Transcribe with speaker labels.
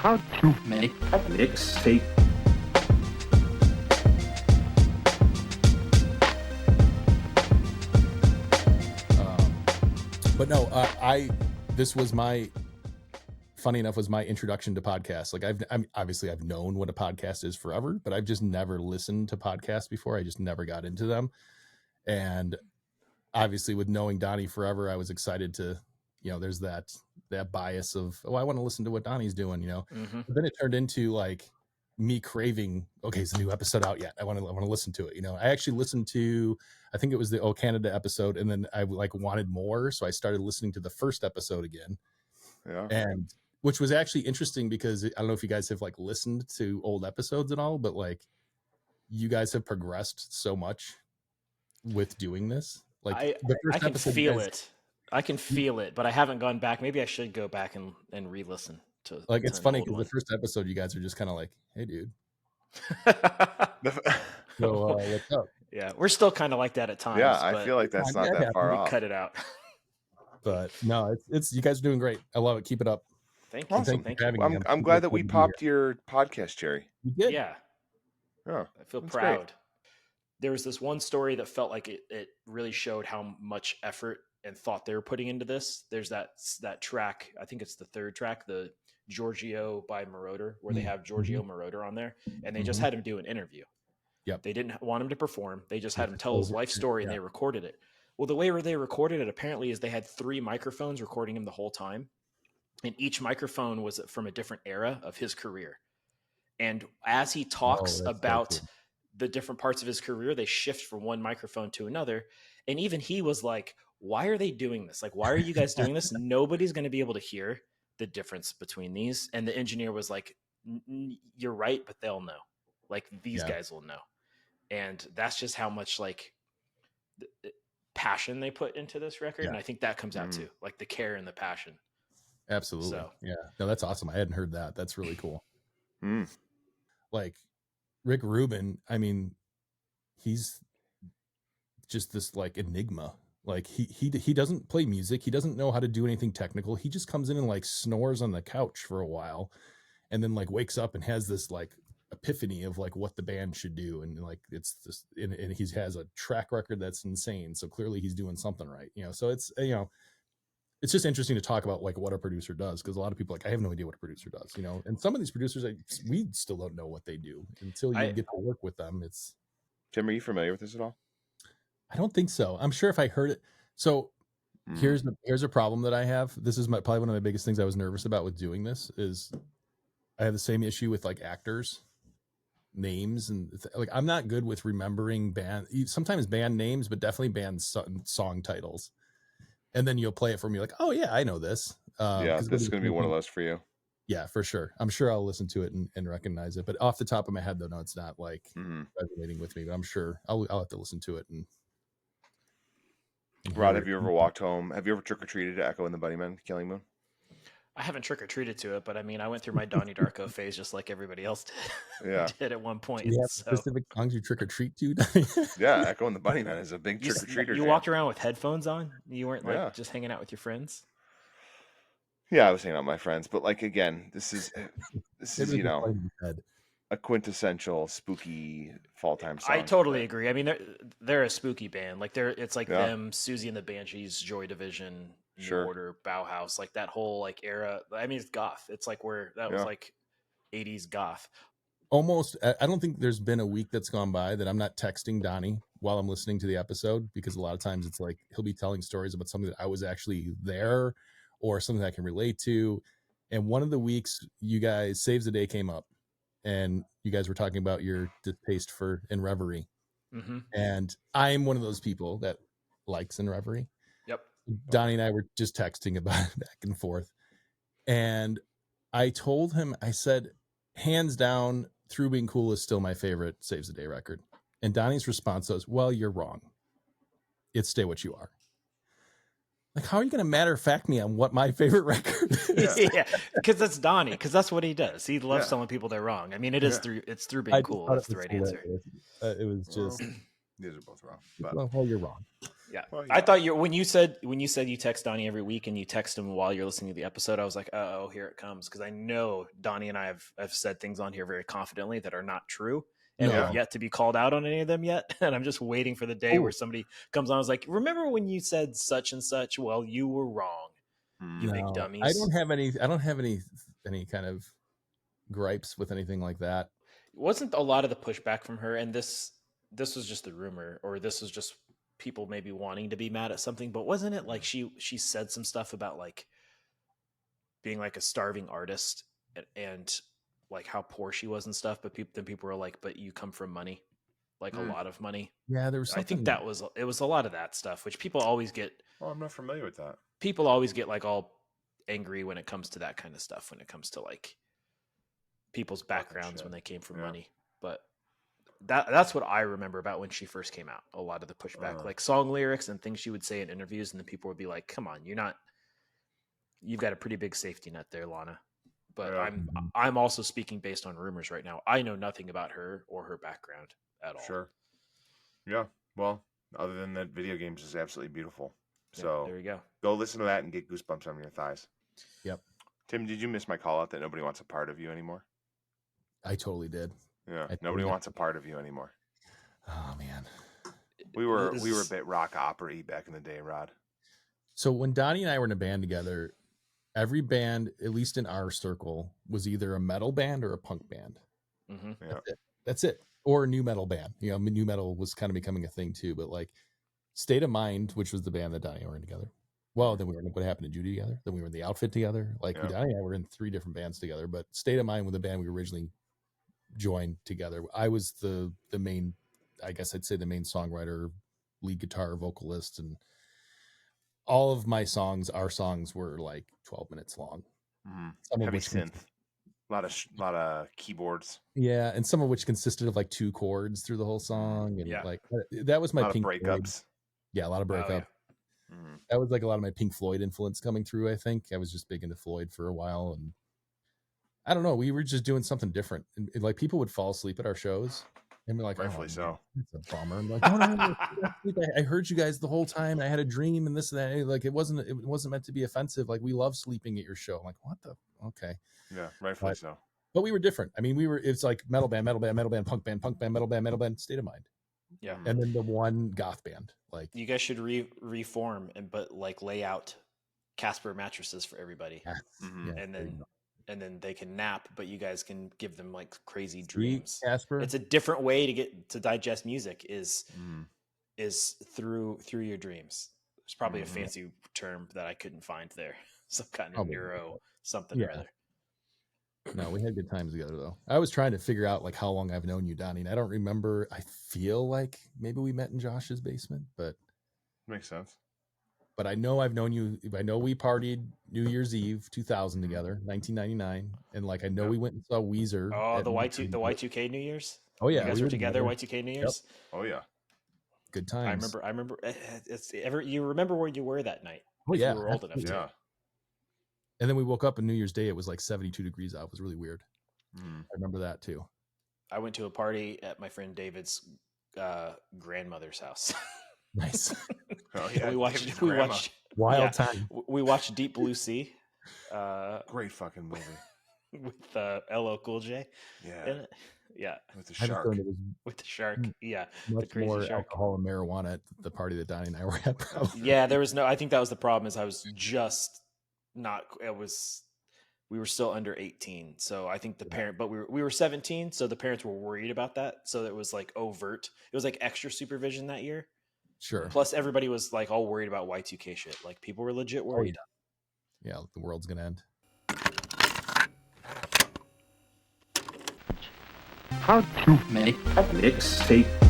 Speaker 1: How to make a mixtape.
Speaker 2: But no, this was funny enough, was my introduction to podcasts. Like I've known what a podcast is forever, but I've just never listened to podcasts before. I just never got into them. And obviously with knowing Donnie forever, I was excited to, there's that bias of, I want to listen to what Donnie's doing,
Speaker 3: Mm-hmm.
Speaker 2: But then it turned into like me craving, okay, is the new episode out yet? I want to listen to it. I actually listened to, I think it was the Oh Canada episode, and then I wanted more, so I started listening to the first episode again.
Speaker 4: Yeah.
Speaker 2: And which was actually interesting because I don't know if you guys have listened to old episodes at all, but you guys have progressed so much with doing this.
Speaker 3: I can feel it. I can feel it, but I haven't gone back. Maybe I should go back and re-listen to.
Speaker 2: It's funny because the first episode, you guys are just kind of like, "Hey, dude." So what's up?
Speaker 3: Yeah, we're still kind of like that at times.
Speaker 4: Yeah, I feel like that's not that far off.
Speaker 3: Cut it out.
Speaker 2: But no, it's you guys are doing great. I love it. Keep it up.
Speaker 3: Thank you.
Speaker 4: Awesome.
Speaker 3: Thank you.
Speaker 4: I'm glad that we popped your podcast cherry.
Speaker 2: You did?
Speaker 3: Yeah.
Speaker 4: Oh,
Speaker 3: I feel proud. Great. There was this one story that felt like it really showed how much effort and thought they were putting into this. There's that track, I think it's the third track, the Giorgio by Moroder, where they have Giorgio Moroder on there, and they just had him do an interview.
Speaker 2: Yep.
Speaker 3: They didn't want him to perform. They just had him tell his life story, and they recorded it. Well, the way they recorded it apparently is they had 3 microphones recording him the whole time, and each microphone was from a different era of his career. And as he talks about the different parts of his career, they shift from one microphone to another. And even he was like, why are they doing this? Why are you guys doing this? Nobody's going to be able to hear the difference between these. And the engineer was like, you're right, but they'll know. These guys will know. And that's just how much passion they put into this record. And I think that comes out too, the care and the passion.
Speaker 2: Absolutely.
Speaker 3: So,
Speaker 2: yeah. No, that's awesome. I hadn't heard that. That's really cool.
Speaker 4: Mm.
Speaker 2: Rick Rubin, I mean, he's just this enigma. He doesn't play music. He doesn't know how to do anything technical. He just comes in and snores on the couch for a while, and then wakes up and has this epiphany of what the band should do. And it's this, and he has a track record that's insane. So clearly he's doing something right. So it's, it's just interesting to talk about what a producer does, because a lot of people I have no idea what a producer does, and some of these producers we still don't know what they do until you get to work with them. It's
Speaker 4: Tim, are you familiar with this at all?
Speaker 2: I don't think so. I'm sure if I heard it. So here's a problem that I have. This is probably one of the biggest things I was nervous about with doing this is I have the same issue with actors names, and I'm not good with remembering sometimes band names, but definitely band song titles. And then you'll play it for me oh yeah, I know this.
Speaker 4: This is going to be one of those for you.
Speaker 2: Yeah, for sure. I'm sure I'll listen to it and recognize it. But off the top of my head, though, no, it's not resonating with me. But I'm sure I'll have to listen to it. And
Speaker 4: Rod, have you ever walked home? Have you ever trick-or-treated to Echo and the Bunnymen, Killing Moon?
Speaker 3: I haven't trick-or-treated to it, but I mean, I went through my Donnie Darko phase just like everybody else did.
Speaker 4: Yeah.
Speaker 3: did at one point.
Speaker 2: Do you have specific songs you trick-or-treat to?
Speaker 4: Yeah, Echo and the Bunnymen is a big trick-or-treater.
Speaker 3: You walked around with headphones on? You weren't just hanging out with your friends?
Speaker 4: Yeah, I was hanging out with my friends, but again, this is a quintessential spooky fall time song.
Speaker 3: I totally agree. I mean, they're a spooky band. It's them, Susie and the Banshees, Joy Division, New Order, Bauhaus, that whole era. I mean, it's goth. It's where that was 80s goth.
Speaker 2: Almost. I don't think there's been a week that's gone by that I'm not texting Donnie while I'm listening to the episode, because a lot of times it's he'll be telling stories about something that I was actually there or something that I can relate to. And one of the weeks you guys, Saves the Day came up, and you guys were talking about your distaste for In Reverie.
Speaker 3: Mm-hmm.
Speaker 2: And I'm one of those people that likes In Reverie.
Speaker 3: Yep.
Speaker 2: Donnie and I were just texting about it back and forth. And I told him, I said, hands down, Through Being Cool is still my favorite Saves the Day record. And Donnie's response was, well, you're wrong. It's Stay What You Are. How are you going to matter of fact me on what my favorite record is?
Speaker 3: Yeah, because that's Donnie. Because that's what he does. He loves telling people they're wrong. I mean, it's Through Being Cool. That's the right answer.
Speaker 2: It was just
Speaker 5: These are both wrong. But
Speaker 2: Well, you're wrong.
Speaker 3: Yeah.
Speaker 5: Well,
Speaker 3: I thought when you said you text Donnie every week and you text him while you're listening to the episode, I was like, oh, here it comes. Because I know Donnie and I have said things on here very confidently that are not true. And
Speaker 2: No.
Speaker 3: we've yet to be called out on any of them yet. And I'm just waiting for the day where somebody comes on and is like, remember when you said such and such? Well, you were wrong. You big dummies.
Speaker 2: I don't have any kind of gripes with anything like that.
Speaker 3: Wasn't a lot of the pushback from her, and this was just the rumor, or this was just people maybe wanting to be mad at something, but wasn't it like she said some stuff about like being like a starving artist and like how poor she was and stuff, but people were like, but you come from money, like a lot of money.
Speaker 2: Yeah, there was something.
Speaker 3: I think it was a lot of that stuff, which people always get.
Speaker 5: Well, I'm not familiar with that.
Speaker 3: People always get like all angry when it comes to that kind of stuff, when it comes to like people's backgrounds when they came from money. But that's what I remember about when she first came out. A lot of the pushback, like song lyrics and things she would say in interviews, and then people would be like, "Come on, you've got a pretty big safety net there, Lana." But I'm also speaking based on rumors right now. I know nothing about her or her background at all.
Speaker 5: Sure. Yeah. Well, other than that, video games is absolutely beautiful. So
Speaker 3: there you go.
Speaker 5: Go listen to that and get goosebumps on your thighs.
Speaker 2: Yep.
Speaker 5: Tim, did you miss my call out that nobody wants a part of you anymore?
Speaker 2: I totally did.
Speaker 5: Yeah. Nobody wants a part of you anymore.
Speaker 2: Oh man.
Speaker 5: We were a bit rock opera-y back in the day, Rod.
Speaker 2: So when Donnie and I were in a band together, every band, at least in our circle, was either a metal band or a punk band.
Speaker 3: Mm-hmm.
Speaker 5: Yeah.
Speaker 2: That's it. Or a new metal band. You know, new metal was kind of becoming a thing too. But like State of Mind, which was the band that Donnie and I were in together. Well, then we were in What Happened to Judy together. Then we were in The Outfit together. Like Donnie and I were in 3 different bands together. But State of Mind was the band we originally joined together. I was the main, I guess I'd say the main songwriter, lead guitar, vocalist, and all of my songs, our songs were like 12 minutes long.
Speaker 5: Heavy synth. A lot of keyboards.
Speaker 2: Yeah, and some of which consisted of like 2 chords through the whole song, and like that was my
Speaker 5: a lot
Speaker 2: Pink
Speaker 5: of breakups.
Speaker 2: Floyd. Yeah, a lot of breakup. That was like a lot of my Pink Floyd influence coming through. I think I was just big into Floyd for a while, and I don't know. We were just doing something different, and like people would fall asleep at our shows, and we're like,
Speaker 5: rightfully so.
Speaker 2: It's a bummer. I'm like, no, I heard you guys the whole time. I had a dream, and this and that. Like it wasn't meant to be offensive. Like we love sleeping at your show. I'm like, what the? Okay.
Speaker 5: Yeah, rightfully so.
Speaker 2: But we were different. I mean, it's like metal band, punk band, metal band, State of Mind.
Speaker 3: Yeah.
Speaker 2: And then the one goth band. Like
Speaker 3: you guys should reform but like lay out Casper mattresses for everybody.
Speaker 2: Yes.
Speaker 3: And then they can nap, but you guys can give them like crazy dreams.
Speaker 2: Casper.
Speaker 3: It's a different way to digest music is through your dreams. There's probably a fancy term that I couldn't find there. Some kind of neuro something or other.
Speaker 2: No, we had good times together though. I was trying to figure out like how long I've known you, Donnie, and I don't remember. I feel like maybe we met in Josh's basement, but
Speaker 5: makes sense.
Speaker 2: But I know I've known you. I know we partied New Year's Eve 2000 together, 1999, and like I know we went and saw Weezer.
Speaker 3: Oh, the Y2K New Year's.
Speaker 2: Oh yeah,
Speaker 3: you guys were together. Y2K New Year's.
Speaker 5: Yep. Oh yeah,
Speaker 2: good times.
Speaker 3: I remember. You remember where you were that night?
Speaker 2: Oh yeah,
Speaker 3: you were old enough to.
Speaker 2: And then we woke up on New Year's Day. It was like 72 degrees out. It was really weird. I remember that too.
Speaker 3: I went to a party at my friend David's grandmother's house.
Speaker 2: Nice.
Speaker 5: Oh, yeah.
Speaker 3: we watched
Speaker 2: Wild Time.
Speaker 3: We watched Deep Blue Sea.
Speaker 5: Great fucking movie
Speaker 3: with LL Cool J.
Speaker 5: Yeah.
Speaker 3: Yeah.
Speaker 5: With the shark.
Speaker 3: With the shark. Yeah.
Speaker 2: Much
Speaker 3: the crazy
Speaker 2: more
Speaker 3: shark.
Speaker 2: Alcohol and marijuana at the party that Donnie and I were at. Probably.
Speaker 3: Yeah, there was no. I think that was the problem. Is I was just not. We were still under 18, so I think the parent. But we were 17, so the parents were worried about that. So it was like overt. It was like extra supervision that year.
Speaker 2: Sure.
Speaker 3: Plus, everybody was like all worried about Y2K shit. Like people were legit worried.
Speaker 2: Yeah, the world's gonna end.
Speaker 1: How to make a mixtape.